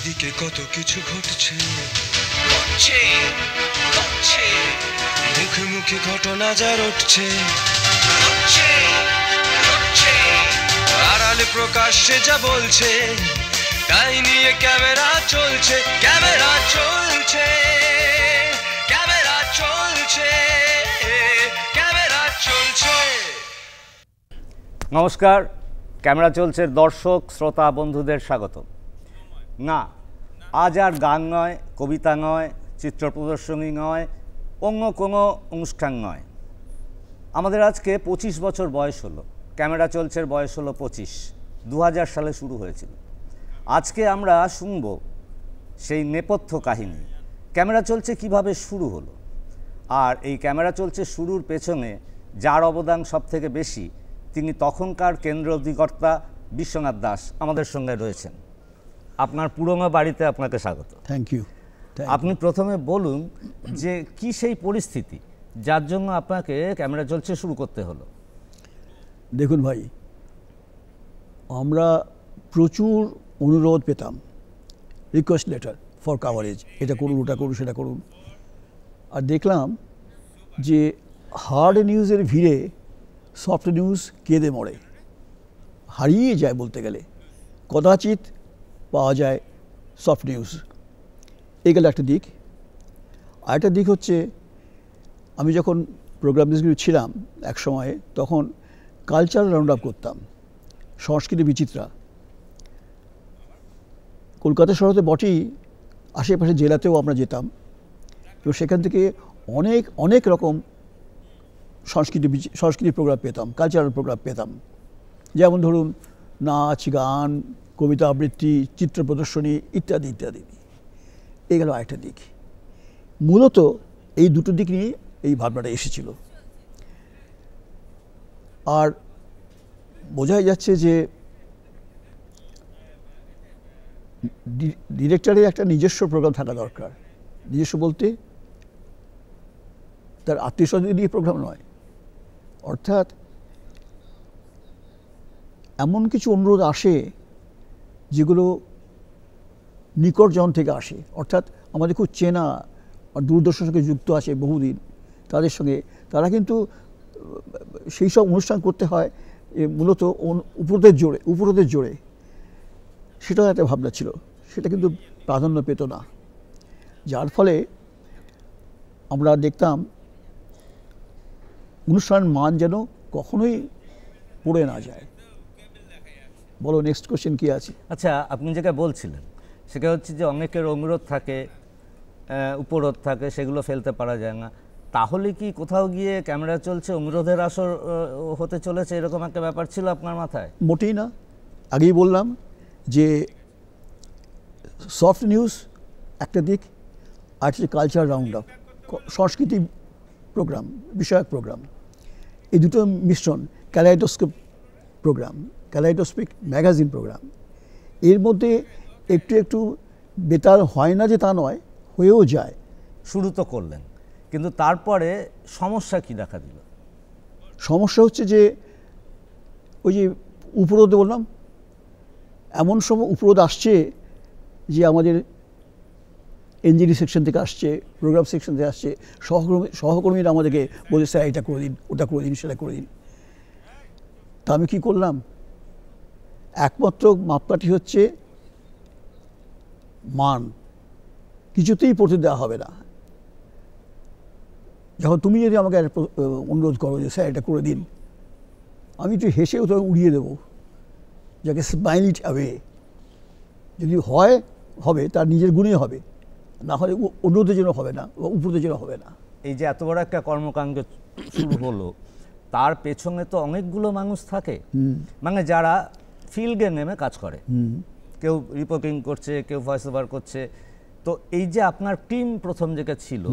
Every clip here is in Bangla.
চারিদিকে কত কিছু ঘটছে, মুখে মুখে ঘটনা যা রটছে, আড়ালে প্রকাশ্যে যা বলছে, তাই নিয়ে ক্যামেরা চলছে, ক্যামেরা চলছে, ক্যামেরা চলছে, ক্যামেরা চলছে। নমস্কার, ক্যামেরা চলছে দর্শক শ্রোতা বন্ধুদের স্বাগত। না, আজ আর গান নয়, কবিতা নয়, চিত্র প্রদর্শনী নয়, অন্য কোনো অনুষ্ঠান নয়। আমাদের আজকে 25 বছর বয়স হলো। ক্যামেরা চলছে বয়স হলো 25। 2000 সালে শুরু হয়েছিল। আজকে আমরা শুনব সেই নেপথ্য কাহিনী, ক্যামেরা চলছে কিভাবে শুরু হলো। আর এই ক্যামেরা চলছে শুরুর পেছনে যার অবদান সব থেকে বেশি, তিনি তখনকার কেন্দ্র অধিকর্তা বিশ্বনাথ দাস আমাদের সঙ্গে রয়েছেন। আপনার পুরনো বাড়িতে আপনাকে স্বাগত। Thank you. আপনি প্রথমে বলুন যে কি সেই পরিস্থিতি যার জন্য আপনাকে ক্যামেরা চলছে শুরু করতে হলো। দেখুন ভাই, আমরা প্রচুর অনুরোধ পেতাম, রিকোয়েস্ট লেটার ফর কাভারেজ, এটা করুন, ওটা করুন, সেটা করুন। আর দেখলাম যে হার্ড নিউজের ভিড়ে সফট নিউজ কেঁদে মরে, হারিয়ে যায় বলতে গেলে। কদাচিৎ পাওয়া যায় সফট নিউজ। এই গেল একটা দিক। আরেকটা দিক হচ্ছে, আমি যখন প্রোগ্রাম ডিসগুলো ছিলাম এক সময়ে, তখন কালচারাল রাউন্ড আপ করতাম, সংস্কৃতি বিচিত্রা। কলকাতা শহরে বটেই, আশেপাশে জেলাতেও আমরা যেতাম এবং সেখান থেকে অনেক অনেক রকম সংস্কৃতি প্রোগ্রাম পেতাম, কালচারাল প্রোগ্রাম পেতাম। যেমন ধরুন নাচ, গান, কবিতা আবৃত্তি, চিত্র প্রদর্শনী ইত্যাদি ইত্যাদি। এই গেল আরেকটা দিক। মূলত এই দুটো দিক নিয়ে এই ভাবনাটা এসেছিল। আর বোঝাই যাচ্ছে যে ডিরেক্টরের একটা নিজস্ব প্রোগ্রাম থাকা দরকার। নিজস্ব বলতে তার আত্মীয়স্বজন নিয়ে প্রোগ্রাম নয়, অর্থাৎ এমন কিছু অনুরোধ আসে যেগুলো নিকটজন থেকে আসে, অর্থাৎ আমাদের খুব চেনা আর দূরদর্শনের সঙ্গে যুক্ত আছে বহুদিন, তাদের সঙ্গে। তারা কিন্তু সেই সব অনুষ্ঠান করতে হয় মূলত উপরোধের জোরে। সেটাও একটা ভাবনা ছিল, সেটা কিন্তু প্রাধান্য পেত না। যার ফলে আমরা দেখতাম অনুষ্ঠানের মান যেন কখনোই পড়ে না যায়। বলো, নেক্সট কোশ্চেন কি আছে? আচ্ছা, আপনি যেটা বলছিলেন সেটা হচ্ছে যে অনেকের অনুরোধ থাকে, উপরোধ থাকে, সেগুলো ফেলতে পারা যায় না। তাহলে কি কোথাও গিয়ে ক্যামেরা চলছে অনুরোধের আসর হতে চলেছে, এরকম একটা ব্যাপার ছিল আপনার মাথায়? মোটেই না। আগেই বললাম যে সফট নিউজ একটা দিক, আর হচ্ছে কালচার রাউন্ড আপ, সংস্কৃতি প্রোগ্রাম, বিষয়ক প্রোগ্রাম। এই দুটো মিশ্রণ, ক্যালাইডোস্কোপ প্রোগ্রাম, ক্যালাইডোস্পিক ম্যাগাজিন প্রোগ্রাম। এর মধ্যে একটু একটু বেতার হয় না যে তা নয়, হয়েও যায়। শুরু তো করলেন, কিন্তু তারপরে সমস্যা কি দেখা দিল? সমস্যা হচ্ছে যে ওই যে উপরোধ বললাম, এমন সময় উপরোধ আসছে যে আমাদের এনজিডি সেকশন থেকে আসছে, প্রোগ্রাম সেকশন থেকে আসছে, সহকর্মীরা আমাদেরকে বলে, স্যার এটা করে দিন, ওটা করে দিন, সেটা করে দিন। তা আমি কী করলাম? একমাত্র মাপকাঠি হচ্ছে মান, কিছুতেই পড়তে দেওয়া হবে না। যখন তুমি যদি আমাকে অনুরোধ করো যে স্যার এটা করে দিন, আমি একটু হেসেও তো উড়িয়ে দেবো, যাকে স্মাইল ইট অ্যাওয়ে। যদি হয় হবে, তার নিজের গুণে হবে, না হলে অন্যদের জন্য হবে না, উপরদের জন্য হবে না। এই যে এত বড় একটা কর্মকাণ্ড শুরু হলো, তার পেছনে তো অনেকগুলো মানুষ থাকে, মানে যারা ফিল্ডে নেমে কাজ করে। কেউ রিপোর্টিং করছে, কেউ ভয়েস ওভার করছে। তো এই যে আপনার টিম প্রথম যেটা ছিল,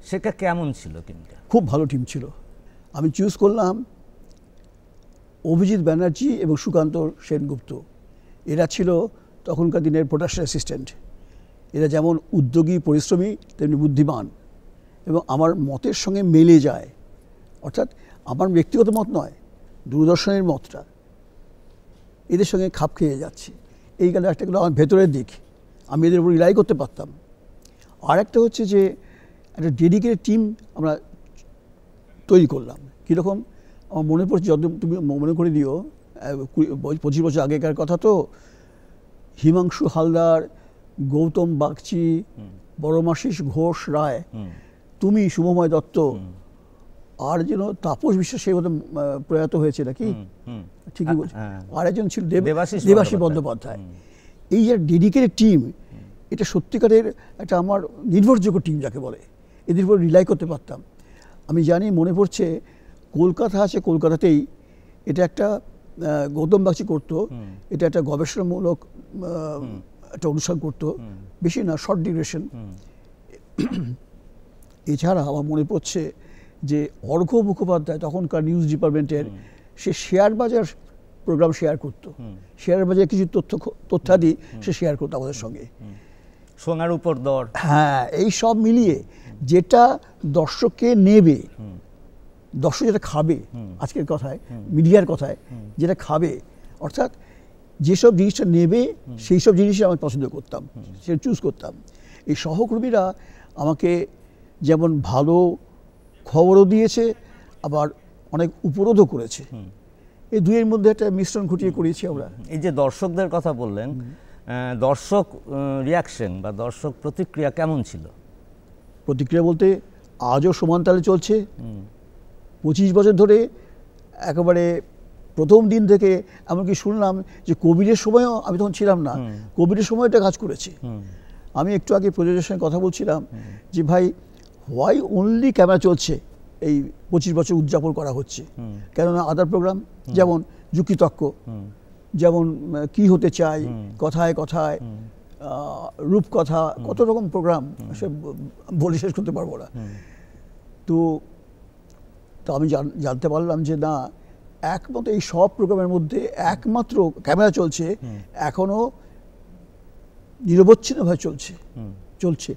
সেটা কেমন ছিল? টিমটা খুব ভালো টিম ছিল। আমি চুজ করলাম অভিজিৎ ব্যানার্জি এবং সুকান্ত সেনগুপ্ত। এরা ছিল তখনকার দিনের প্রোডাকশন অ্যাসিস্ট্যান্ট। এরা যেমন উদ্যোগী, পরিশ্রমী, তেমনি বুদ্ধিমান এবং আমার মতের সঙ্গে মেলে যায়। অর্থাৎ আমার ব্যক্তিগত মত নয়, দূরদর্শনের মতটা এদের সঙ্গে খাপ খেয়ে যাচ্ছে। এই গেল একটা, গেলো আমার ভেতরের দিক। আমি এদের উপর রিলাই করতে পারতাম। আর একটা হচ্ছে যে একটা ডেডিকেটেড টিম আমরা তৈরি করলাম। কীরকম আমার মনে পড়ছে, যত তুমি মনে করে দিও 25 বছর আগেকার কথা তো, হিমাংশু হালদার, গৌতম বাগচি, বড়মাশিস ঘোষ রায়, তুমি, শুভময় দত্ত, আর যেন তাপস বিশ্বাস সেই মতো প্রয়াত হয়েছে নাকি, ঠিকই বলছি, আর একজন ছিল দেবাশিস বন্দ্যোপাধ্যায়। এই যে ডেডিকেটেড টিম, এটা সত্যিকারের একটা আমার নির্ভরযোগ্য টিম যাকে বলে, এদের উপর রিলাই করতে পারতাম। আমি জানি, মনে পড়ছে কলকাতা আছে, কলকাতাতেই এটা একটা গৌতম বাগচি করতো, এটা একটা গবেষণামূলক একটা অনুষ্ঠান করতো, বেশি না, শর্ট ডিউরেশন। এছাড়া আমার মনে পড়ছে যে অর্ঘ্য মুখোপাধ্যায় তখনকার নিউজ ডিপার্টমেন্টের, সে শেয়ার বাজার প্রোগ্রাম শেয়ার করতো, শেয়ার বাজারে কিছু তথ্যাদি সে শেয়ার করতো আমাদের সঙ্গে। সোনার উপর দর, হ্যাঁ, এই সব মিলিয়ে যেটা দর্শককে নেবে, দর্শক যেটা খাবে, আজকের কথায়, মিডিয়ার কথায় যেটা খাবে, অর্থাৎ যেসব জিনিসটা নেবে সেই সব জিনিসই আমি পছন্দ করতাম, সেটা চুজ করতাম। এই সহকর্মীরা আমাকে যেমন ভালো খবরও দিয়েছে, আবার অনেক উপরোধও করেছে। এই দুইয়ের মধ্যে একটা মিশ্রণ ঘটিয়ে করেছি আমরা। এই যে দর্শকদের কথা বললেন, দর্শক রিয়াকশন বা দর্শক প্রতিক্রিয়া কেমন ছিল? প্রতিক্রিয়া বলতে আজও সমান তালে চলছে। 25 বছর ধরে একেবারে প্রথম দিন থেকে, এমনকি শুনলাম যে কোভিডের সময়ও, আমি তখন ছিলাম না, কোভিডের সময়টা কাজ করেছি। আমি একটু আগে প্রযোজকের সঙ্গে কথা বলছিলাম যে ভাই, হোয়াই অনলি ক্যামেরা চলছে এই 25 বছর উদযাপন করা হচ্ছে, কেননা আদার প্রোগ্রাম যেমন যুক্তিতক্ক, যেমন কি হতে চাই, কথায় কথায়, রূপকথা, কত রকম প্রোগ্রাম, সে বলে শেষ করতে পারবো না। তো আমি জানতে পারলাম যে না, একমাত্র এই সব প্রোগ্রামের মধ্যে একমাত্র ক্যামেরা চলছে, এখনো নিরবচ্ছিন্নভাবে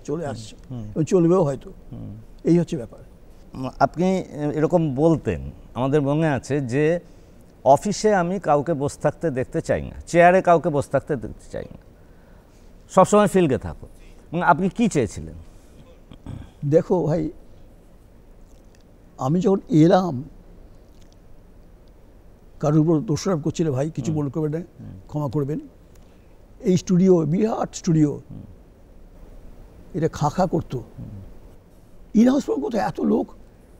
চলে আসছে এবং চলবেও হয়তো। এই হচ্ছে ব্যাপার। আপনি এরকম বলতেন, আমাদের মনে আছে যে অফিসে আমি কাউকে বসে থাকতে দেখতে চাই না, চেয়ারে কাউকে বসে থাকতে দেখতে চাই না, সবসময় ফিল্ডে থাকো। আপনি কি চেয়েছিলেন? দেখো ভাই, আমি যখন এলাম, কারোর উপর দোষারোপ করছি না ভাই, কিছু মনে করবেন না, ক্ষমা করবেন। এই স্টুডিও, বিরাট স্টুডিও, এটা খা করতো। ইনহাউস প্রোগ্রাম কোথায় এত লোক,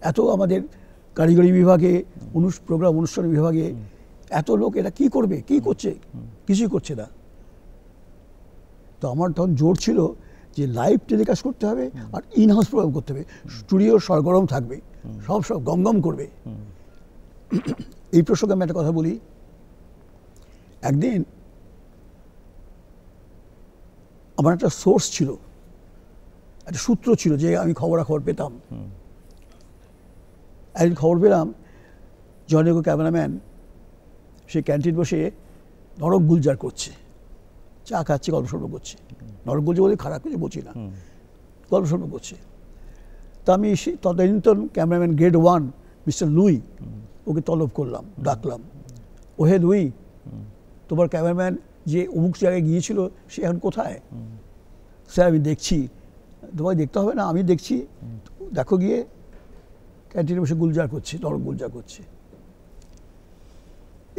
এত আমাদের কারিগরি বিভাগে, প্রোগ্রাম অনুষ্ঠান বিভাগে এত লোক, এটা কি করবে, কি করছে? কিছুই করছে না। তো আমার তখন জোর ছিল যে লাইভ টেলিকাস্ট করতে হবে আর ইনহাউস প্রোগ্রাম করতে হবে, স্টুডিও সরগরম থাকবে, সব গমগম করবে। এই প্রসঙ্গে আমি একটা কথা বলি। একদিন আমার একটা সোর্স ছিল, একটা সূত্র ছিল, যে আমি খবরাখবর পেতাম। একদিন খবর পেলাম জনৈক ক্যামেরাম্যান সে ক্যান্টিন বসে নরক গুলজার করছে, চা খাচ্ছে, গল্প সল্প করছে। নরক গুলজার বলে খারাপ কিছু বলছি না, গল্প সল্প করছে। তা আমি তদানীন্তন ক্যামেরাম্যান গ্রেড 1 মিস্টার লুই, ওকে তলব করলাম, ডাকলাম, ওহে লুই, তোমার ক্যামেরাম্যান যে অমুক জায়গায় গিয়েছিল সে এখন কোথায়? স্যার আমি দেখছি। তোমায় দেখতে হবে না, আমি দেখছি, দেখো গিয়ে, ক্যান্টিনে বসে গুলজার করছে, নরক গুলজার করছে।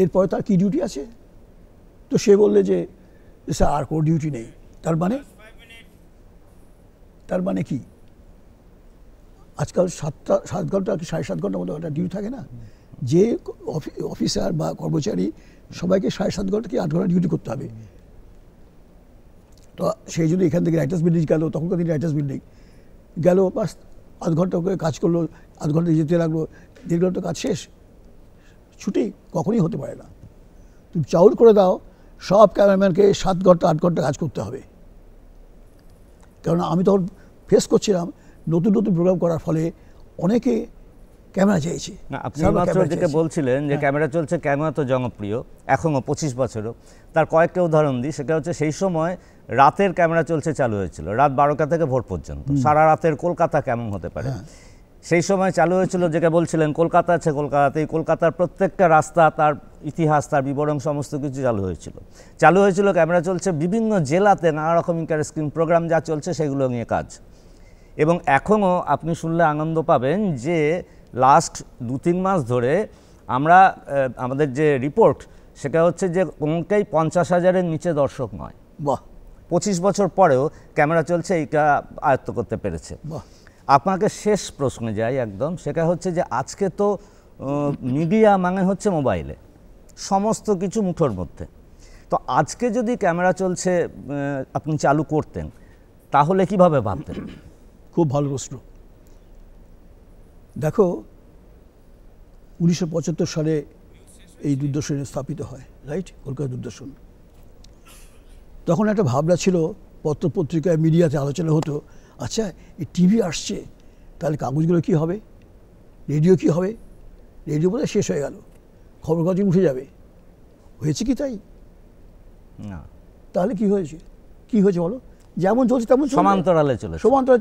এরপরে তার কি ডিউটি আছে? তো সে বললে যে স্যার আর কোনো ডিউটি নেই। তার মানে কি? আজকাল 7 ঘন্টা কি 7.5 ঘন্টার মতো একটা ডিউটি থাকে না? যে অফিসার বা কর্মচারী সবাইকে 7.5 ঘন্টা কি 8 ঘন্টা ডিউটি করতে হবে। তো সেই জন্য এখান থেকে রাইটার্স বিল্ডিং গেল, তখনকার দিন রাইটার্স বিল্ডিং গেল, বাস 8 ঘন্টা করে কাজ করলো, 8 ঘন্টা যেতে লাগলো, 1.5 ঘন্টা কাজ শেষ, ছুটি কখনই হতে পারে না। তুমি চাউল করে দাও, সব ক্যামেরাম্যানকে 7 ঘন্টা 8 ঘন্টা কাজ করতে হবে। কারণ আমি তখন ফেস করছিলাম নতুন নতুন প্রোগ্রাম করার ফলে অনেকে ক্যামেরা চাইছে। আপনি মাত্র যেটা বলছিলেন যে ক্যামেরা চলছে, ক্যামেরা তো জনপ্রিয় এখনও 25 বছরও। তার কয়েকটা উদাহরণ দিই। সেটা হচ্ছে সেই সময় রাতের ক্যামেরা চলছে চালু হয়েছিল, রাত 12টা থেকে ভোর পর্যন্ত। সারা রাতের কলকাতা কেমন হতে পারে? সেই সময় চালু হয়েছিল, যেটা বলছিলেন কলকাতা আছে, কলকাতাতেই কলকাতার প্রত্যেকটা রাস্তা, তার ইতিহাস, তার বিবরণ সমস্ত কিছু চালু হয়েছিল। ক্যামেরা চলছে বিভিন্ন জেলাতে নানা রকম ইন্টারেস্টিং প্রোগ্রাম যা চলছে সেগুলো নিয়ে কাজ। এবং এখনও আপনি শুনলে আনন্দ পাবেন যে লাস্ট 2-3 মাস ধরে আমরা আমাদের যে রিপোর্ট সেটা হচ্ছে যে কোনোটাই 50,000-এর নিচে দর্শক নয়। বাহ। 25 বছর পরেও ক্যামেরা চলছে এইটা আয়ত্ত করতে পেরেছে। বাহ। আপনাকে শেষ প্রশ্নে যাই একদম, সেটা হচ্ছে যে আজকে তো মিডিয়া মানে হচ্ছে মোবাইলে, সমস্ত কিছু মুঠোর মধ্যে। তো আজকে যদি ক্যামেরা চলছে আপনি চালু করতেন তাহলে কিভাবে ভাবতেন? খুব ভালো প্রশ্ন। দেখো 1975 সালে এই দূরদর্শন স্থাপিত হয়, রাইট, কলকাতা দূরদর্শন। তখন একটা ভাবনা ছিল, পত্রপত্রিকায় মিডিয়াতে আলোচনা হতো, আচ্ছা এই টিভি আসছে, তাহলে কাগজগুলো কী হবে, রেডিও কী হবে, রেডিও বোধহয় শেষ হয়ে গেল, খবর কাগজ উঠে যাবে। হয়েছে কি তাই? না। তাহলে কি হয়েছে? কি হয়েছে বলো? যেমন চলছে তেমন সমান্তরালে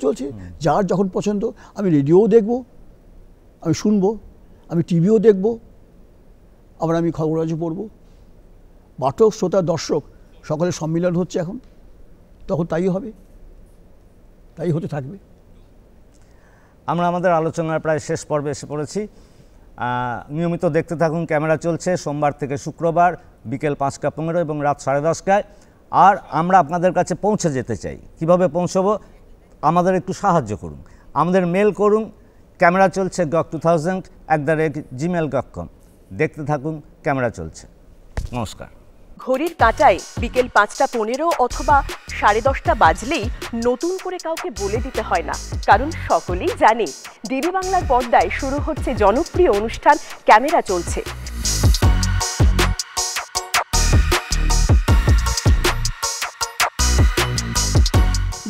চলছে। যার যখন পছন্দ, আমি রেডিওও দেখব, আমি শুনবো, আমি টিভিও দেখব, আবার আমি খবর কাগজ পড়ব। পাঠক, শ্রোতা, দর্শক সকলের সম্মিলন হচ্ছে এখন, তখন তাই হবে, তাই হতে থাকবে। আমরা আমাদের আলোচনার প্রায় শেষ পর্বে এসে পড়েছি। নিয়মিত দেখতে থাকুন ক্যামেরা চলছে, সোমবার থেকে শুক্রবার বিকেল 5টা 15 এবং রাত 10:30টায়। আর আমরা আপনাদের কাছে পৌঁছে যেতে চাই। কিভাবে পৌঁছবো? আমাদের একটু সাহায্য করুন, আমাদের মেল করুন ক্যামেরা চলছে gok2000@gmail.com। দেখতে থাকুন ক্যামেরা চলছে। নমস্কার। ঘড়ির কাঁটায় বিকেল 5টা 15 অথবা 10:30 বাজলেই নতুন করে কাউকে বলে দিতে হয় না, কারণ সকলেই জানে ডিবি বাংলার পর্দায় শুরু হচ্ছে জনপ্রিয় অনুষ্ঠান ক্যামেরা চলছে।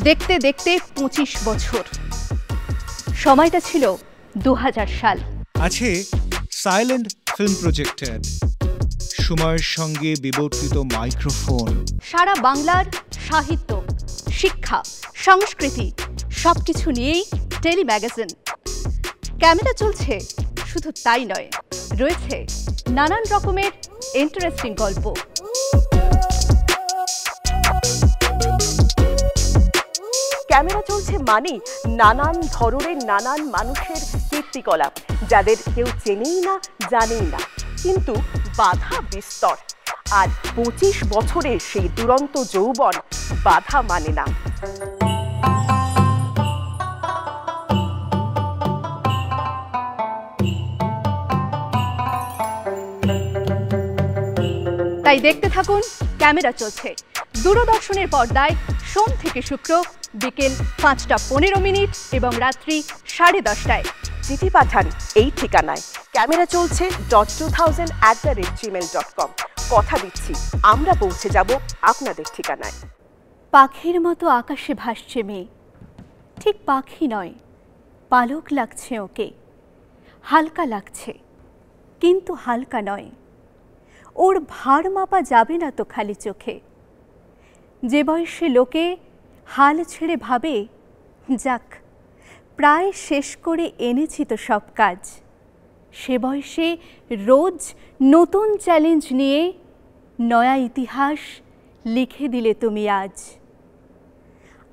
দেখতে দেখতে 25 বছর, সময়টা ছিল 2000 সাল। আছে সাইলেন্ট ফিল্ম প্রজেক্টর, সময়ের সঙ্গে বিবর্তিত মাইক্রোফোন, সারা বাংলার সাহিত্য, শিক্ষা, সংস্কৃতি সবকিছু নিয়েই টেলি ম্যাগাজিন। ক্যামেরা চলছে শুধু তাই নয়, রয়েছে নানান রকমের ইন্টারেস্টিং গল্প। ক্যামেরা চলছে মানে নানান ধরনের নানান মানুষের কীর্তিকলাপ, যাদের কেউ চেনেই না, জানেই না, কিন্তু বাধা বিস্তর। আর 25 বছরের সেই দুরন্ত যৌবন বাধা মানে না। তাই দেখতে থাকুন ক্যামেরা চলছে দূরদর্শনের পর্দায় সোম থেকে শুক্র বিকেল 5টা 15 এবং রাত্রি 10:30টায়। চিঠি পাঠান এই ঠিকানায় ক্যামেরা চলছে .2000@gmail.com। কথা দিচ্ছি আমরা পৌঁছে যাব আপনাদের ঠিকানায়। পাখির মতো আকাশে ভাসছে মেয়ে, ঠিক পাখি নয়, পালক লাগছে ওকে, হালকা লাগছে কিন্তু হালকা নয়। ওর ভার মাপা যাবে না তো খালি চোখে। যে বয়সে লোকে হাল ছেড়ে ভাবে, যাক প্রায় শেষ করে এনেছি তো সব কাজ, সে বয়সে রোজ নতুন চ্যালেঞ্জ নিয়ে নয়া ইতিহাস লিখে দিলে তুমি আজ।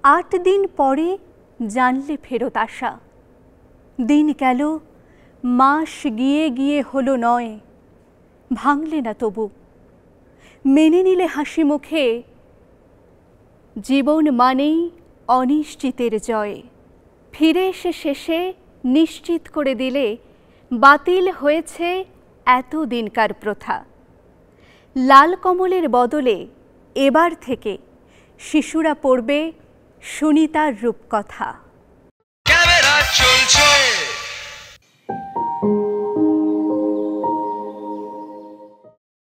8 দিন পরে জানলে ফেরত আসা, দিন গেল, মাস গিয়ে গিয়ে হলো নয়, ভাঙলে না তবু, মেনে নিলে হাসি মুখে, জীবন মানেই অনিশ্চিতের জয়। ফিরে এসে শেষে নিশ্চিত করে দিলে বাতিল হয়েছে এত দিনকার প্রথা। লাল কমলের বদলে এবার থেকে শিশুরা পড়বে সুনিতার রূপকথা। ক্যামেরা চলছে।